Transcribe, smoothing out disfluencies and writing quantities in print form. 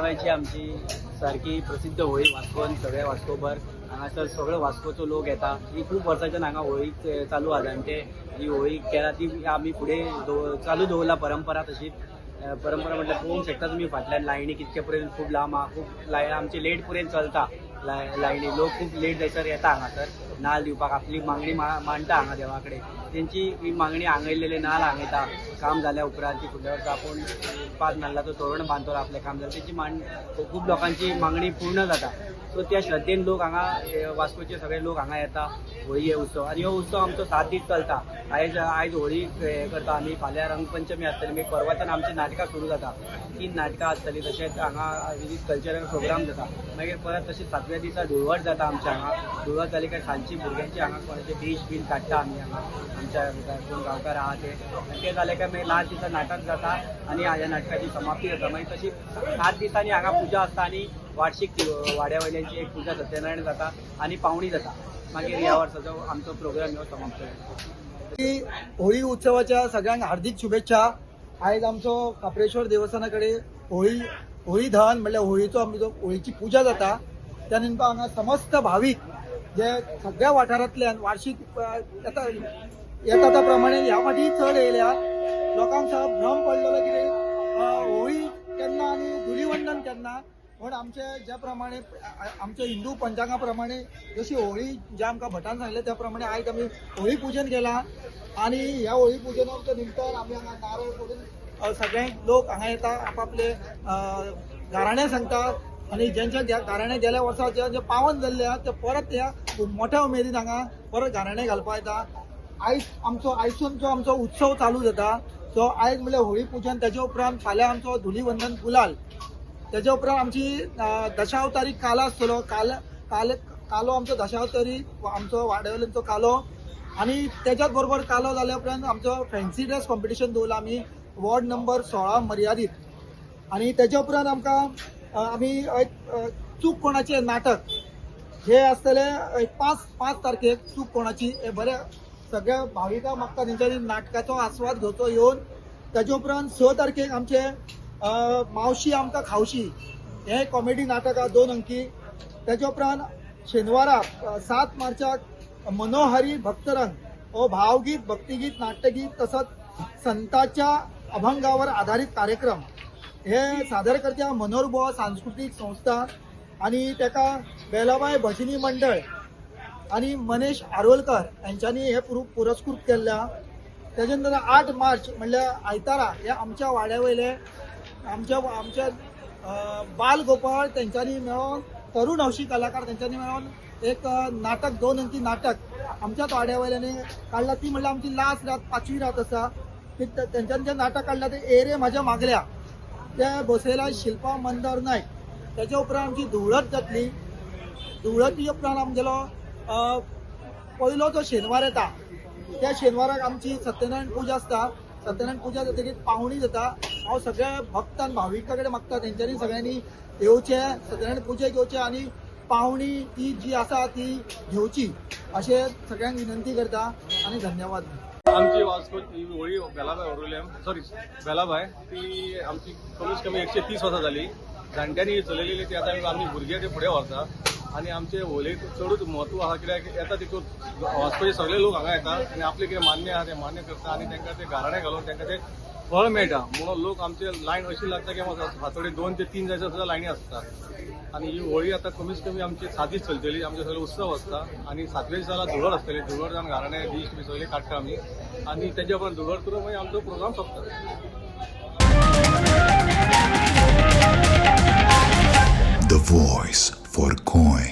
गोंयची आमची सारकी प्रसिद्ध होळी वास्कोन सगळे वास्कोभर हांगासर सगळे वास्कोचो लोक येता. ही खूब वर्सांच्यान हांगा होळी चालू आहा जाणटे ही होळी केला ती आमी फुडें चालू दवरला परंपरा तशी. परंपरा म्हटल्यार पळोवंक शकता तुमी फाटल्यान लायनी कितके पर्यंत खूब लांब आहा. खूब आमची लेट पर्यंत चलता लायनी. लोक खूब लेट जायसर येता हांगासर नाल्ल दिवपाक आपली मागणी मांडटा हांगा देवा कडेन. तेंची ही मागणी हांगयल्लेले नाल्ल हांगयता काम जाल्या उपरांत ती फुडल्या वर्सा आपूण 5 नाल्लाचो तोरण बांदतलो आपलें काम जालें. तेंची खूब लोकांची मागणी पूर्ण जाता. सो त्या श्रद्धेन लोक हांगा वास्कोचे सगळे लोक हांगा येता होळी हे उत्सव. आनी हो उत्सव आमचो 7 दीस चलता. आयज होळी करता आमी, फाल्यां रंगपंचमी आसतली, मागीर परवाच्यान आमची नाटकां सुरू जाता. 3 नाटकां आसतलीं. तशेंच हांगा विविध कल्चरल प्रोग्राम जाता. मागीर परत तशेंच 7व्या दिसा धुळवट जाता आमच्या हांगा. धुळवट जाली काय सांजची भुरग्यांची हांगा कोणाचे डीश बीन काडटा आमी हांगा आमच्या कोण गांवकार आहा ते जाले काय मागीर लास्ट दिसा नाटक जाता आनी ह्या नाटकाची समाप्ती जाता. मागीर तशी 7 दिसांनी हांगा पुजा आसता आनी वार्षिक वाड्या वयल्यांची एक पुजा सत्यनारायण जाता आनी पावणी जाता. मागीर ह्या वर्साचो आमचो प्रोग्राम ह्यो समाप्त जाता. होळी उत्सवाच्या सगळ्यांक हार्दिक शुभेच्छा. आयज आमचो काप्रेश्वर देवस्थाना कडेन होळी दहन म्हणल्यार होळीचो आमचो होळीची पुजा जाता. त्या निमतान हांगा समस्त भावीक जे सगळ्या वाठारांतल्यान वार्षिक येता त्या प्रमाणे ह्या फाटी चड येयल्या. लोकांक भ्रम पडलेलो कितें होळी केन्ना आनी धुलीवंदन केन्ना. पण आमचे ज्या प्रमाणे आमच्या हिंदू पंचांगा प्रमाणे जशी होळी जे आमकां भटान सांगले त्या प्रमाणे आयज आमी होळी पुजन केलां. आनी ह्या होळी पुजनाच्या निमतान आमी हांगा नारळ फोडून सगळे लोक हांगा येता, आपापले गाराणे सांगतात आनी ज्यांच्या गाराणे गेल्या वर्सा जे पावन जाल्ले आहा ते परत ह्या मोठ्या उमेदीन हांगा परत गाराणे घालपाक येता. आयसून जो आमचो उत्सव चालू जाता. सो आयज म्हणल्यार होळी पुजन, तेच्या उपरांत फाल्यां आमचो धुलीवंदन गुलाल, तेच्या उपरांत आमची दशावतारी कालो आसतलो. कालो आमचो दशावतारी आमचो वाड्यावयल्यांचो कालो. आनी तेच्याच बरोबर कालो जाल्या उपरांत आमचो फॅन्सी ड्रेस कॉम्पिटिशन दवरला आमी वॉर्ड नंबर 16 मर्यादीत. आनी तेच्या उपरांत आमकां आमी चूक कोणाचें नाटक हे आसतले 5 तारखेक चूक कोणाची हे बरे सगळ्या भाविकांक मागता तेंच्यांनी नाटकाचो आस्वाद घेवचो येवन. तेच्या उपरांत 6 तारखेक आमचे मावशी आमकां खावशी हे कॉमेडी नाटक आहा 2 अंकी. तेच्या उपरांत शेनवारा 7 मार्चाक मनोहारी भक्तरंग हो भावगीत भक्तिगीत नाट्यगीत तसंच संतांच्या अभंगावर आधारित कार्यक्रम हे सादर करता मनोहरबुवा सांस्कृतिक संस्था आनी तेका बेलाबाई भजनी मंडळ आनी मनेश आरोलकर यांच्यांनी हे पुरस्कृत केल्ल्या. तेजे नंतर 8 मार्च म्हणल्यार आयतारा हे आमच्या वाड्या वयले आमच्या बाल गोपाळ तेंच्यांनी मेळोन तरुण हौशी कलाकार तेंच्यांनी मेळोन एक नाटक 2 अंकी नाटक आमच्याच वाड्या वयल्यानी काडला. ती म्हणल्यार आमची लास्ट रात 5वी रात आसा. तेंच्यांनी जें नाटक काडलां तें एरे म्हाज्या मागल्या ते बसयला शिल्पा मंदार नायक. तेच्या उपरांत आमची धुळवट जातली. धुळवटी उपरांत आमगेलो पयलो जो शेनवार येता त्या शेनवाराक आमची सत्यनारायण पुजा आसता. सत्यनारायण पुजा जातकीर पावणी जाता. हांव सगळ्या भक्तांक भाविकां कडेन मागता तेंच्यांनी सगळ्यांनी येवचें, सत्यनारायण पुजेक येवचें आनी पावणी ती जी आसा ती घेवची अशें सगळ्यांक विनंती करता आनी धन्यवाद. आमची वास्को होळी बेलाबाय ती आमची कमीत कमी 130 वर्सां जाली. जाणट्यांनी चलयलेली ती आतां आमी भुरगे ते फुडें व्हरता. आनी आमचे होळयेक चडूच म्हत्व आहा कित्याक येता तितून वास्कोचे सगळे लोक हांगा येता आनी आपले कितें मान्य आहा तें मान्य करता आनी तांकां ते गाराणे घालून तांकां ते फळ मेळटा. म्हणून लोक आमचे लायन अशी लागता की हातोडे 2 ते 3 जायसर सुद्दां लायनी आसतात. आनी ही होळी आतां कमीत कमी आमची 7 दीस चलतली. आमचे सगळे उत्सव आसता आनी 7व्या दिसाला धुळवट आसतली. धुळवट जावन गाराणे डीश बी सगळे काडटा आमी आनी तेच्या उपरांत धुळवट करून मागीर आमचो प्रोग्राम सोंपता. The voice for Goy.